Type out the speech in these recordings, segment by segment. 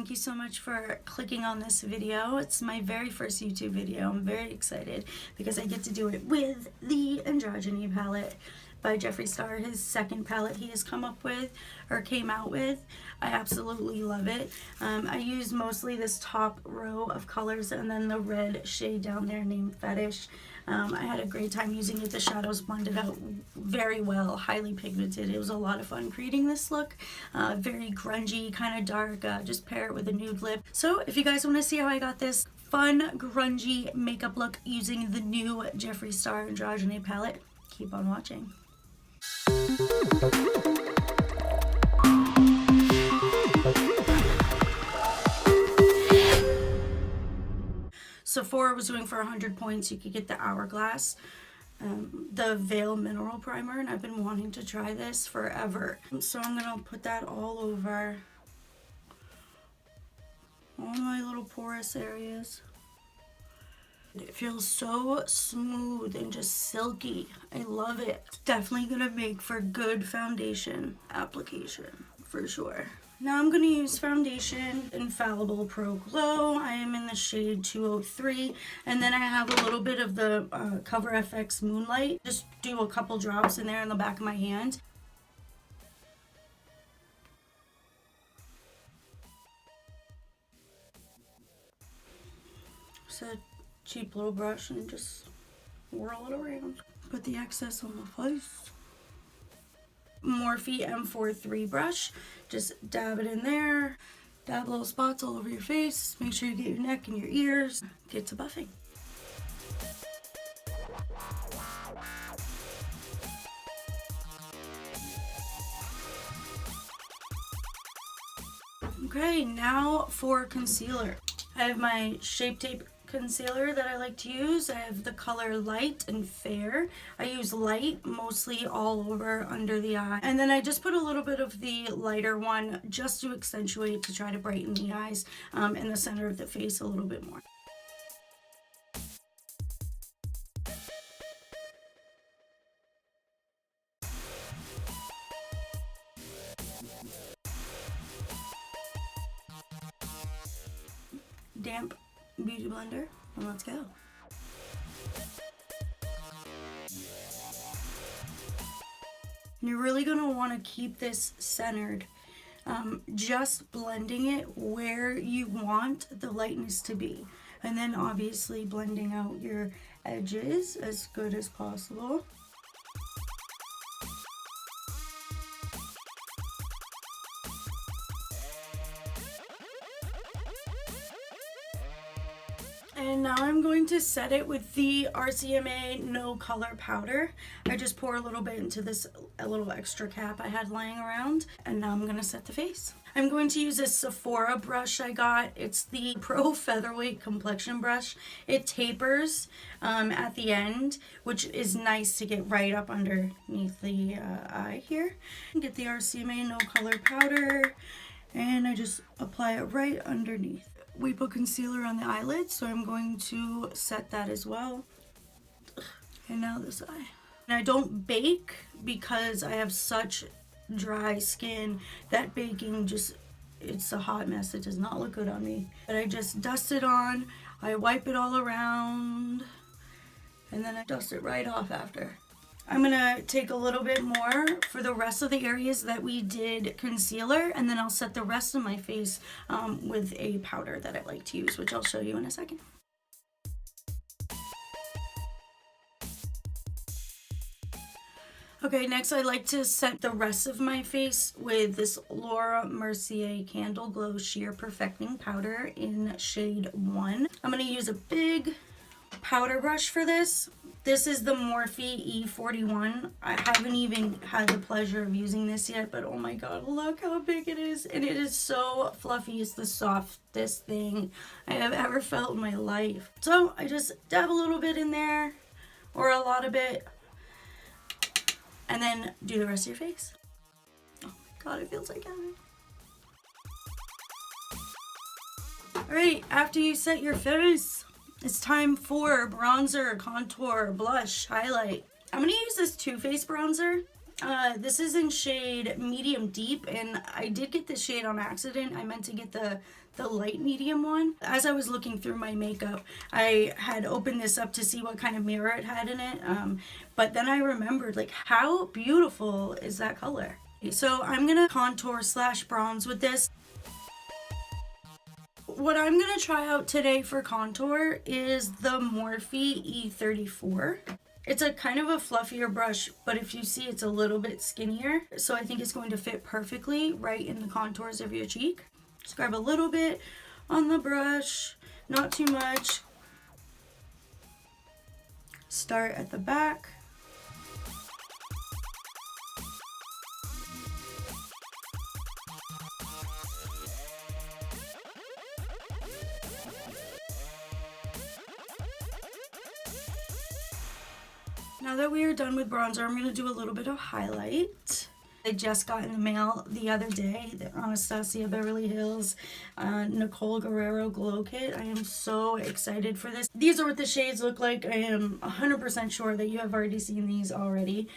thank you so much for clicking on this video. It's my very first YouTube video. I'm very excited because I get to do it with the Androgyny Palette by Jeffree Star, his second palette he has come up with or came out with. I absolutely love it. I use mostly this top row of colors and then the red shade down there named Fetish. I had a great time using it. The shadows blended out very well, highly pigmented. It was a lot of fun creating this look. Very grungy, kind of dark, just pair it with a nude lip. So if you guys want to see how I got this fun, grungy makeup look using the new Jeffree Star Androgyny Palette, keep on watching. Sephora was doing for 100 points, you could get the Hourglass, the Veil Mineral Primer, and I've been wanting to try this forever. So I'm going to put that all over all my little porous areas. It feels so smooth and just silky. I love it. It's definitely going to make for good foundation application, for sure. Now I'm going to use foundation Infallible Pro Glow. I am in the shade 203, and then I have a little bit of the CoverFX Moonlight. Just do a couple drops in there in the back of my hand. It's a cheap little brush and just whirl it around. Put the excess on my face. Morphe M43 brush, just dab it in there, dab little spots all over your face, make sure you get your neck and your ears, get to buffing. Okay, now for concealer. I have my Shape Tape concealer that I like to use. I have the color Light and Fair. I use light mostly all over under the eye, and then I just put a little bit of the lighter one just to accentuate, to try to brighten the eyes in the center of the face a little bit more. Damp beauty blender, and let's go. And you're really going to want to keep this centered, just blending it where you want the lightness to be, and then obviously blending out your edges as good as possible. And now I'm going to set it with the RCMA No Color Powder. I just pour a little bit into this little extra cap I had lying around, and now I'm going to set the face. I'm going to use this Sephora brush I got. It's the Pro Featherweight Complexion Brush. It tapers at the end, which is nice to get right up underneath the eye here. Get the RCMA No Color Powder, and I just apply it right underneath. We put concealer on the eyelid, so I'm going to set that as well. And now this eye. And I don't bake because I have such dry skin that baking just, it's a hot mess. It does not look good on me. But I just dust it on, I wipe it all around, and then I dust it right off after. I'm gonna take a little bit more for the rest of the areas that we did concealer, and then I'll set the rest of my face with a powder that I like to use, which I'll show you in a second. Okay, next I like to set the rest of my face with this Laura Mercier Candleglow Sheer Perfecting Powder in shade 1. I'm gonna use a big powder brush for this. This is the Morphe E41. I haven't even had the pleasure of using this yet, but oh my god, look how big it is. And it is so fluffy. It's the softest thing I have ever felt in my life. So I just dab a little bit in there, or a lot of it, and then do the rest of your face. Oh my god, it feels like heaven. Alright, after you set your face, it's time for bronzer, contour, blush, highlight. I'm going to use this Too Faced bronzer. This is in shade medium deep, and I did get this shade on accident. I meant to get the light medium one. As I was looking through my makeup, I had opened this up to see what kind of mirror it had in it, but then I remembered, like, how beautiful is that color? So I'm gonna contour slash bronze with this. What I'm gonna try out today for contour is the Morphe E34. It's a kind of a fluffier brush, but if you see, it's a little bit skinnier. So I think it's going to fit perfectly right in the contours of your cheek. Just grab a little bit on the brush, not too much. Start at the back. Now that we are done with bronzer, I'm going to do a little bit of highlight. I just got in the mail the other day the Anastasia Beverly Hills Nicole Guerriero Glow Kit. I am so excited for this. These are what the shades look like. I am 100% sure that you have already seen these already.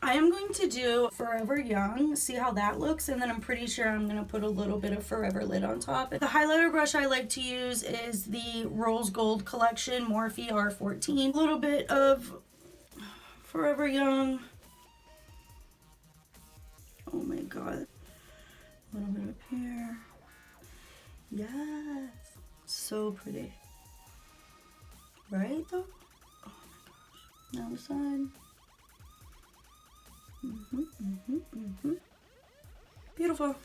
I am going to do Forever Young, see how that looks, and then I'm pretty sure I'm going to put a little bit of Forever Lit on top. The highlighter brush I like to use is the Rose Gold Collection Morphe R14. A little bit of Forever Young. Oh my god. A little bit up here. Yes. So pretty. Right though? Oh my gosh. Now the side. Beautiful.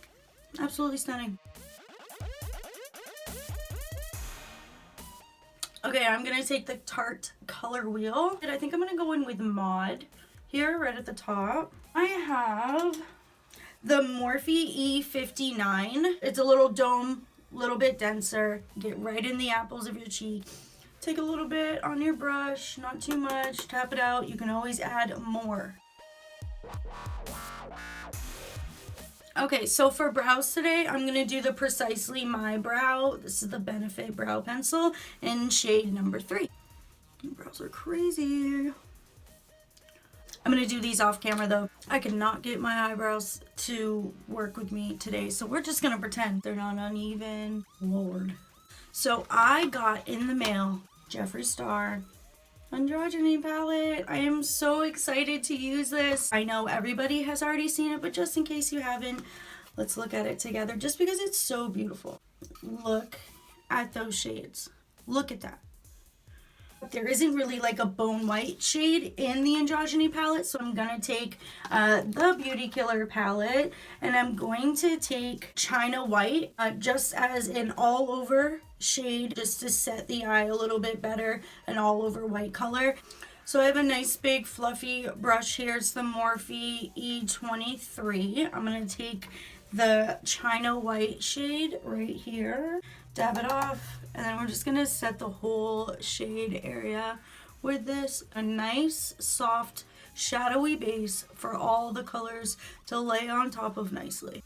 Absolutely stunning. Okay, I'm going to take the Tarte color wheel. And I think I'm going to go in with Mod here, right at the top. I have the Morphe E59. It's a little dome, little bit denser. Get right in the apples of your cheek. Take a little bit on your brush, not too much. Tap it out. You can always add more. Okay, so for brows today, I'm going to do the Precisely My Brow. This is the Benefit Brow Pencil in shade number 3. My brows are crazy. I'm going to do these off camera though. I cannot get my eyebrows to work with me today, so we're just going to pretend they're not uneven. Lord. So I got in the mail Jeffree Star Androgyny Palette. I am so excited to use this. I know everybody has already seen it, but just in case you haven't, let's look at it together just because it's so beautiful. Look at those shades. Look at that. There isn't really like a bone white shade in the Androgyny palette, so I'm going to take the Beauty Killer palette and I'm going to take China White just as an all over shade just to set the eye a little bit better, an all over white color. So I have a nice big fluffy brush here. It's the Morphe E23. I'm going to take the China White shade right here, dab it off, and then we're just going to set the whole shade area with this. A nice soft shadowy base for all the colors to lay on top of nicely.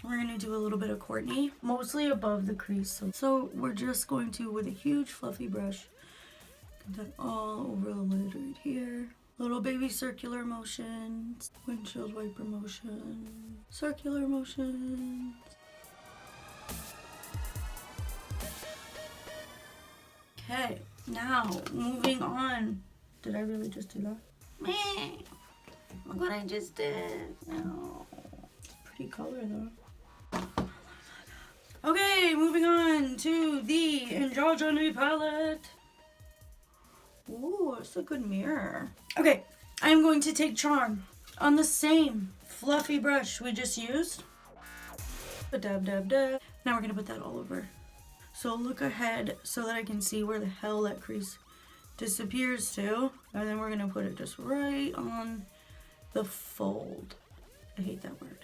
We're going to do a little bit of Courtney, mostly above the crease. So we're just going to, with a huge fluffy brush, get that all over the lid right here. Little baby circular motions, windshield wiper motion, circular motions. Okay, now moving on. Did I really just do that? Meh. Look what I just did. No. Pretty color though. Okay, moving on to the Androgyny Palette. Ooh, it's a good mirror. Okay, I'm going to take Charm on the same fluffy brush we just used. Dab, dab, dab. Now we're going to put that all over. So look ahead so that I can see where the hell that crease disappears to. And then we're going to put it just right on the fold. I hate that word.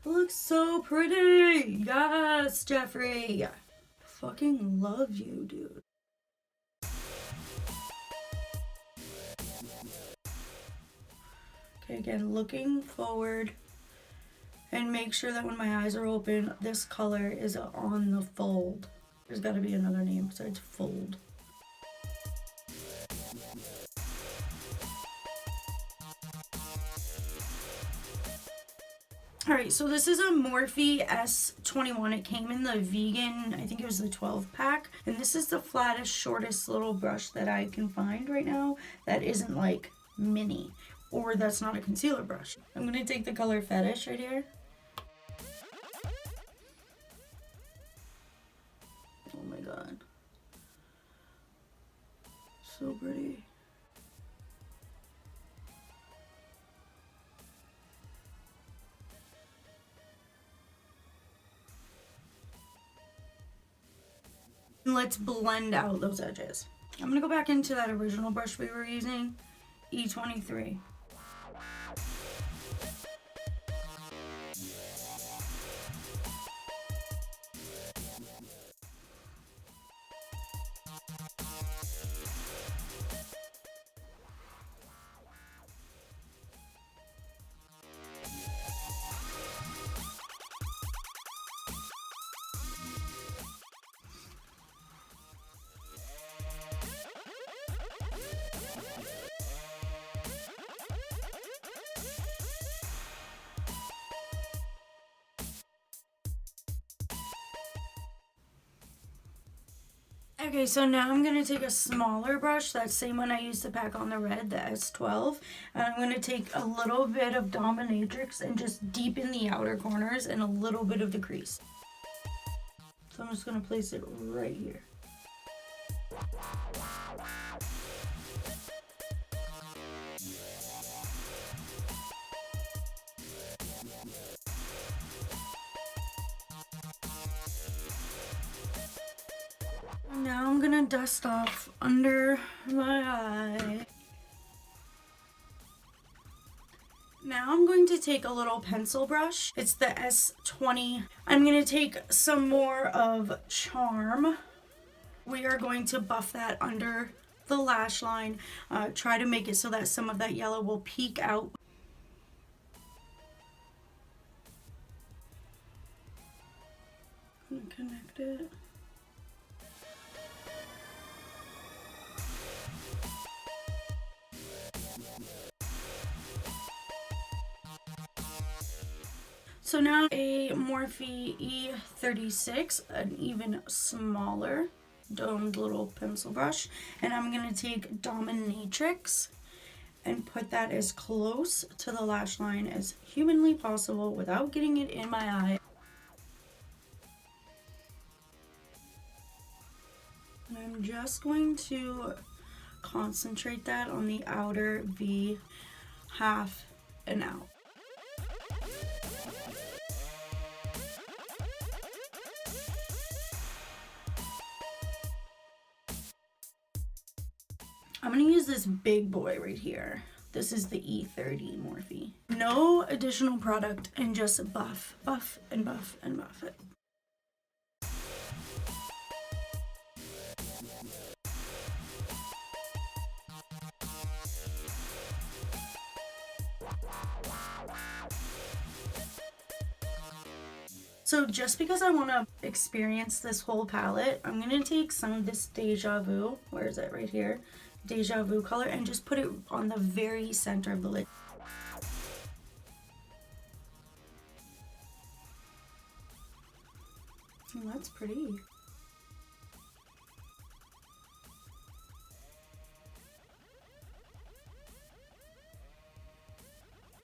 Looks so pretty. Yes, Jeffree. Fucking love you, dude. Okay, again, looking forward And make sure that when my eyes are open, this color is on the fold. There's got to be another name besides fold. Alright, so this is a Morphe S21. It came in the vegan, I think it was the 12 pack. And this is the flattest, shortest little brush that I can find right now that isn't like mini, or that's not a concealer brush. I'm going to take the color Fetish right here. Oh my god. So pretty. Let's blend out those edges. I'm gonna go back into that original brush we were using, E23. Okay, so now I'm going to take a smaller brush, that same one I used to pack on the red, the S12, and I'm going to take a little bit of Dominatrix and just deepen the outer corners and a little bit of the crease. So I'm just going to place it right here. Now I'm gonna dust off under my eye. Now I'm going to take a little pencil brush. It's the S20. I'm gonna take some more of Charm. We are going to buff that under the lash line. Try to make it so that some of that yellow will peek out. Connect it. So now a Morphe E36, an even smaller domed little pencil brush, and I'm going to take Dominatrix and put that as close to the lash line as humanly possible without getting it in my eye. And I'm just going to concentrate that on the outer V, half and out. I'm going to use this big boy right here. This is the E30 Morphe. No additional product and just buff, buff, and buff, and buff it. So just because I want to experience this whole palette, I'm going to take some of this Déjà Vu, where is it, right here, Déjà Vu color, and just put it on the very center of the lid. Oh, that's pretty.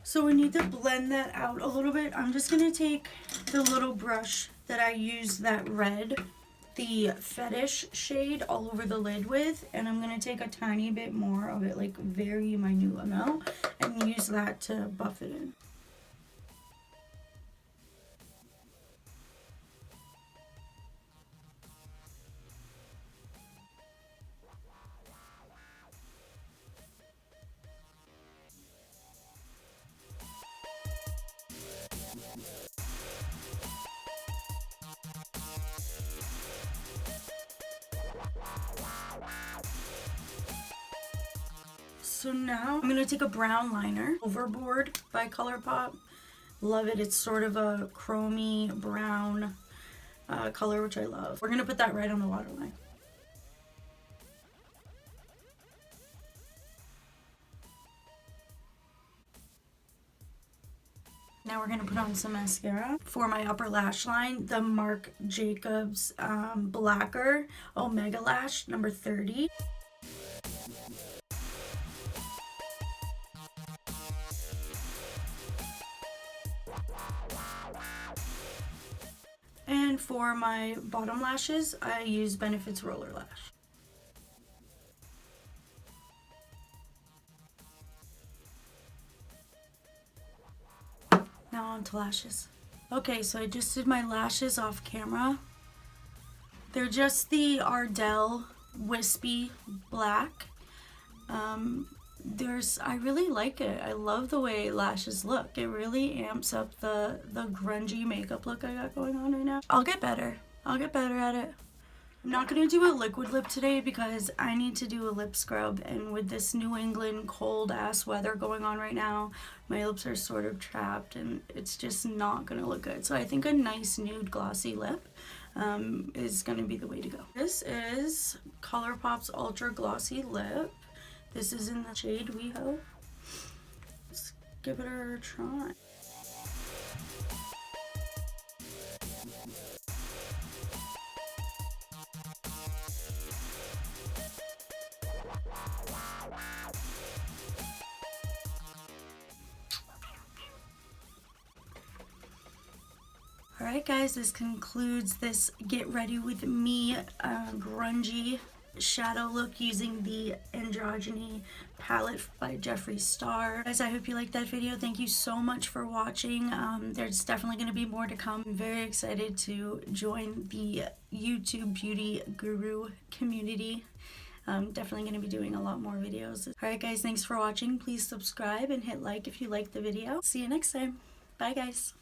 So we need to blend that out a little bit. I'm just going to take the little brush that I used that red, the Fetish shade, all over the lid with, and I'm going to take a tiny bit more of it, like very minute amount, and use that to buff it in. So now I'm going to take a brown liner, Overboard by ColorPop, Love it. It's sort of a chromey brown color, which I love. We're gonna put that right on the waterline. Now we're gonna put on some mascara. For my upper lash line, the Marc Jacobs Blacker Omega Lash number 30. And for my bottom lashes, I use Benefit's Roller Lash. Now on to lashes. Okay, so I just did my lashes off camera. They're just the Ardell Wispy Black. I really like it. I love the way lashes look. It really amps up the grungy makeup look I got going on right now. I'll get better. I'll get better at it. I'm not gonna do a liquid lip today because I need to do a lip scrub, and with this New England cold ass weather going on right now, my lips are sort of trapped and it's just not gonna look good. So I think a nice nude glossy lip is gonna be the way to go. This is ColorPop's Ultra Glossy Lip. This is in the shade WeHo. Let's give it a try. Alright guys, this concludes this Get Ready With Me grungy shadow look using the Androgyny Palette by Jeffree Star. Guys, I hope you liked that video. Thank you so much for watching. There's definitely going to be more to come. I'm very excited to join the YouTube beauty guru community. Definitely going to be doing a lot more videos. Alright guys, thanks for watching. Please subscribe and hit like if you liked the video. See you next time. Bye guys.